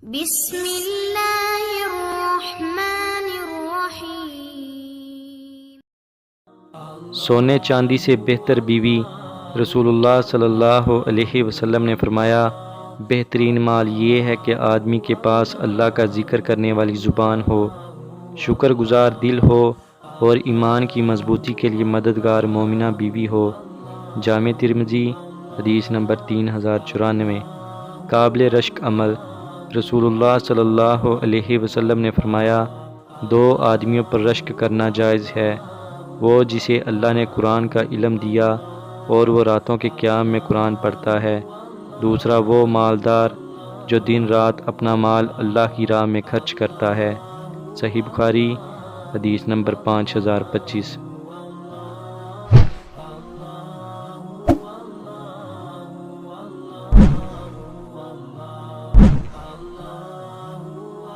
بسم اللہ الرحمن الرحیم۔ سونے چاندی سے بہتر بیوی رسول اللہ صلی اللہ علیہ وسلم نے فرمایا، بہترین مال یہ ہے کہ آدمی کے پاس اللہ کا ذکر کرنے والی زبان ہو، شکر گزار دل ہو اور ایمان کی مضبوطی کے لیے مددگار مومنہ بیوی ہو۔ جامع ترمذی حدیث نمبر 3094۔ قابل رشک عمل۔ رسول اللہ صلی اللہ علیہ وسلم نے فرمایا، دو آدمیوں پر رشک کرنا جائز ہے، وہ جسے اللہ نے قرآن کا علم دیا اور وہ راتوں کے قیام میں قرآن پڑھتا ہے، دوسرا وہ مالدار جو دن رات اپنا مال اللہ کی راہ میں خرچ کرتا ہے۔ صحیح بخاری حدیث نمبر 5025۔